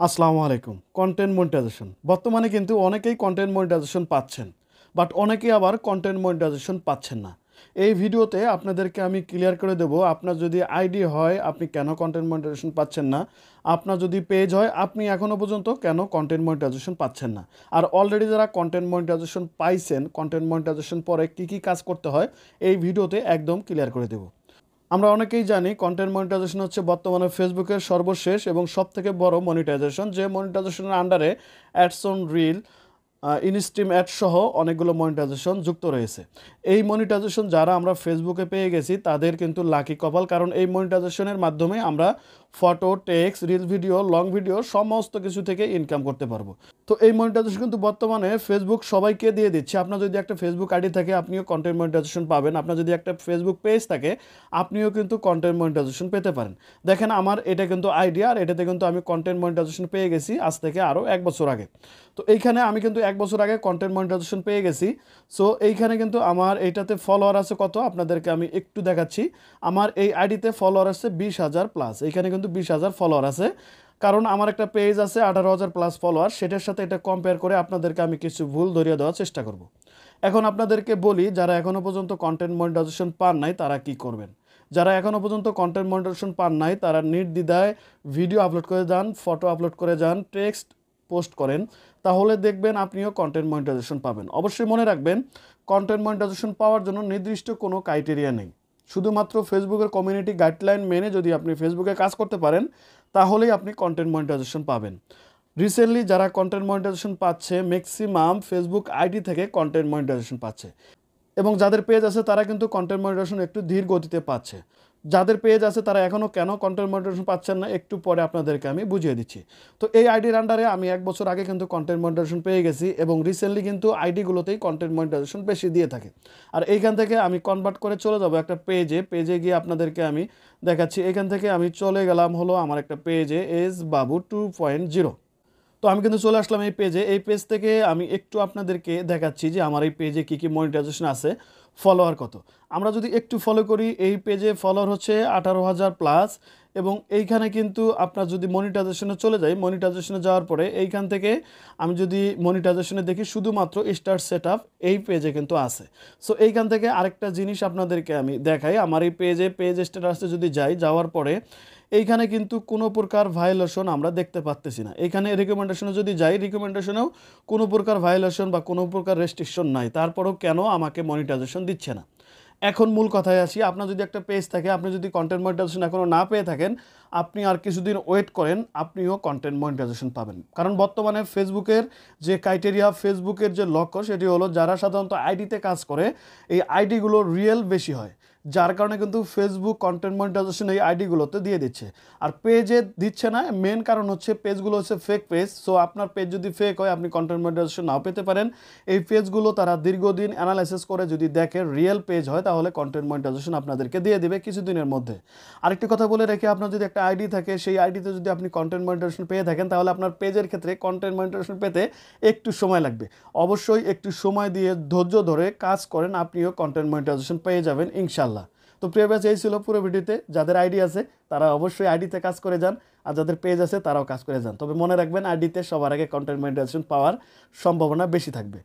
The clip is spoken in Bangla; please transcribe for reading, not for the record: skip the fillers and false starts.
আসসালামু আলাইকুম। কন্টেন্ট মনিটাইজেশন বর্তমানে কিন্তু অনেকেই কন্টেন্ট মনিটাইজেশন পাচ্ছেন, বাট অনেকেই আবার কন্টেন্ট মনিটাইজেশন পাচ্ছেন না। এই ভিডিওতে আপনাদেরকে আমি ক্লিয়ার করে দেব, আপনার যদি আইডি হয় আপনি কেন কন্টেন্ট মনিটাইজেশন পাচ্ছেন না, আপনার যদি পেজ হয় আপনি এখনও পর্যন্ত কেন কন্টেন্ট মনিটাইজেশন পাচ্ছেন না, আর অলরেডি যারা কন্টেন্ট মনিটাইজেশন পাইছেন কন্টেন্ট মনিটাইজেশন পরে কী কী কাজ করতে হয় এই ভিডিওতে একদম ক্লিয়ার করে দেব। আমরা অনেকেই জানি কন্টেন্ট মনিটাইজেশন হচ্ছে বর্তমানে ফেসবুকের সর্বশেষ এবং সবথেকে বড় মনিটাইজেশন, যে মনিটাইজেশনের আন্ডারে ads on reel, instream add সহ অনেকগুলো মনিটাইজেশন যুক্ত রয়েছে। এই মনিটাইজেশন যারা আমরা ফেসবুকে পেয়ে গেছি তাদের কিন্তু লাকি কপাল, কারণ এই মনিটাইজেশনের মাধ্যমে আমরা photo, text, reel video, long video সমস্ত কিছু থেকে ইনকাম করতে পারবো। তো এই মনিটাইজেশন কিন্তু বর্তমানে ফেসবুক সবাইকে দিয়ে দিচ্ছে। আপনার যদি একটা ফেসবুক আইডি থাকে আপনিও কন্টেন্ট মনিটাইজেশন পাবেন, আপনার যদি একটা ফেসবুক পেজ থাকে আপনিও কিন্তু কন্টেন্ট মনিটাইজেশন পেতে পারেন। দেখেন আমার এটা কিন্তু আইডিয়া, আর এটাতে কিন্তু আমি কন্টেন্ট মনিটাইজেশন পেয়ে গেছি আজ থেকে আরও 1 বছর আগে। তো এইখানে আমি কিন্তু 1 বছর আগে কন্টেন্ট মনিটাইজেশন পেয়ে গেছি। সো এইখানে কিন্তু আমার এইটাতে ফলোয়ার আছে কত আপনাদেরকে আমি একটু দেখাচ্ছি। আমার এই আইডিতে ফলোয়ার আছে 20,000 প্লাস, এইখানে কিন্তু 20,000 ফলোয়ার আছে। কারণ আমার একটা পেজ আছে 18,000 প্লাস ফলোয়ার, সেটার সাথে এটা কম্পেয়ার করে আপনাদেরকে আমি কিছু ভুল ধরিয়ে দেওয়ার চেষ্টা করব। এখন আপনাদেরকে বলি, যারা এখনও পর্যন্ত কন্টেন্ট মনিটাইজেশন পান নাই তারা কি করবেন। যারা এখনও পর্যন্ত কন্টেন্ট মনিটাইজেশন পান নাই তারা নির্দ্বিধায় ভিডিও আপলোড করে যান, ফটো আপলোড করে যান, টেক্সট পোস্ট করেন, তাহলে দেখবেন আপনিও কন্টেন্ট মনিটাইজেশন পাবেন। অবশ্যই মনে রাখবেন, কন্টেন্ট মনিটাইজেশন পাওয়ার জন্য নির্দিষ্ট কোনো ক্রাইটেরিয়া নেই। শুধুমাত্র ফেসবুকের কমিউনিটি গাইডলাইন মেনে যদি আপনি ফেসবুকে কাজ করতে পারেন তাহলেই আপনি কন্টেন্ট মনিটাইজেশন পাবেন। রিসেন্টলি যারা কন্টেন্ট মনিটাইজেশন পাচ্ছে ম্যাক্সিমাম ফেসবুক আইডি থেকে কন্টেন্ট মনিটাইজেশন পাচ্ছে, এবং যাদের পেজ আছে তারা কিন্তু কন্টেন্ট মনিটাইজেশন একটু ধীর গতিতে পাচ্ছে। যাদের পেজ আছে তারা এখনও কেন কন্টেন্ট মনিটাইজেশন পাচ্ছেন না একটু পরে আপনাদেরকে আমি বুঝিয়ে দিচ্ছি। তো এই আইডির আন্ডারে আমি 1 বছর আগে কিন্তু কন্টেন্ট মনিটাইজেশন পেয়ে গেছি, এবং রিসেন্টলি কিন্তু আইডিগুলোতেই কন্টেন্ট মনিটাইজেশন বেশি দিয়ে থাকে। আর এইখান থেকে আমি কনভার্ট করে চলে যাব একটা পেজে গিয়ে আপনাদেরকে আমি দেখাচ্ছি। এখান থেকে আমি চলে গেলাম হলো আমার একটা পেজে, এস বাবু 2.0। তো আমি কিন্তু চলে আসলাম এই পেজে। এই পেজ থেকে আমি একটু আপনাদেরকে দেখাচ্ছি যে আমার এই পেজে কী কী মনিটাইজেশন আছে, ফলোয়ার কত। আমরা যদি একটু ফলো করি, এই পেজে ফলোয়ার হচ্ছে 18,000 প্লাস, এবং এইখানে কিন্তু আপনার যদি মনিটাইজেশনে চলে যাই, মনিটাইজেশনে যাওয়ার পরে এইখান থেকে আমি যদি মনিটাইজেশনে দেখি শুধুমাত্র স্টার্ট সেট আপ এই পেজে কিন্তু আছে। সো এইখান থেকে আরেকটা জিনিস আপনাদেরকে আমি দেখাই, আমার এই পেজ স্ট্যাটাসে যদি যাওয়ার পরে এইখানে কিন্তু কোনো প্রকার ভায়োলেশন আমরা দেখতে পাচ্তেছি না। এইখানে রিকমেন্ডেশনে যদি যাই, রিকমেন্ডেশনেও কোনো প্রকার ভায়োলেশন বা কোনো প্রকার রেস্ট্রিকশন নাই, তারপরেও কেন আমাকে মনিটাইজেশন দিচ্ছে না। এখন মূল কথায় আসি, আপনার যদি একটা পেজ থাকে, আপনি যদি কন্টেন্ট মনিটাইজেশন এখনও না পেয়ে থাকেন, আপনি আর কিছুদিন ওয়েট করেন, আপনিও কন্টেন্ট মনিটাইজেশন পাবেন। কারণ বর্তমানে ফেসবুকের যে ক্রাইটেরিয়া, ফেসবুকের যে লক্ষ্য সেটি হলো যারা সাধারণত আইডিতে কাজ করে এই আইডিগুলো রিয়েল বেশি হয়, যার কারণে কিন্তু ফেসবুক কন্টেন্ট মনিটাইজেশন এই আইডিগুলোতে দিয়ে দিচ্ছে। আর পেজে দিচ্ছে না, মেন কারণ হচ্ছে পেজগুলো হচ্ছে ফেক পেজ। সো আপনার পেজ যদি ফেক হয় আপনি কন্টেন্ট মনিটাইজেশন নাও পেতে পারেন। এই পেজগুলো তারা দীর্ঘদিন অ্যানালাইসিস করে যদি দেখে রিয়েল পেজ হয় তাহলে কন্টেন্ট মনিটাইজেশন আপনাদেরকে দিয়ে দেবে কিছুদিনের মধ্যে। আরেকটি কথা বলে রেখে, আপনার যদি একটা আইডি থাকে, সেই আইডিতে যদি আপনি কন্টেন্ট মনিটাইজেশন পেয়ে থাকেন তাহলে আপনার পেজের ক্ষেত্রে কন্টেন্ট মনিটাইজেশন পেতে একটু সময় লাগবে। অবশ্যই একটু সময় দিয়ে ধৈর্য ধরে কাজ করেন, আপনিও কন্টেন্ট মনিটাইজেশন পেয়ে যাবেন ইনশাল্লাহ। তো প্রিয় ব্যাচ, এই ছিল পুরো ভিডিওতে। যাদের আইডি আছে তারা অবশ্যই আইডিতে কাজ করে যান, আর যাদের পেজ আছে তারাও কাজ করে যান। তবে মনে রাখবেন, আইডিতে সবার আগে কন্টেন্ট মনিটাইজেশন পাওয়ার সম্ভাবনা বেশি থাকবে।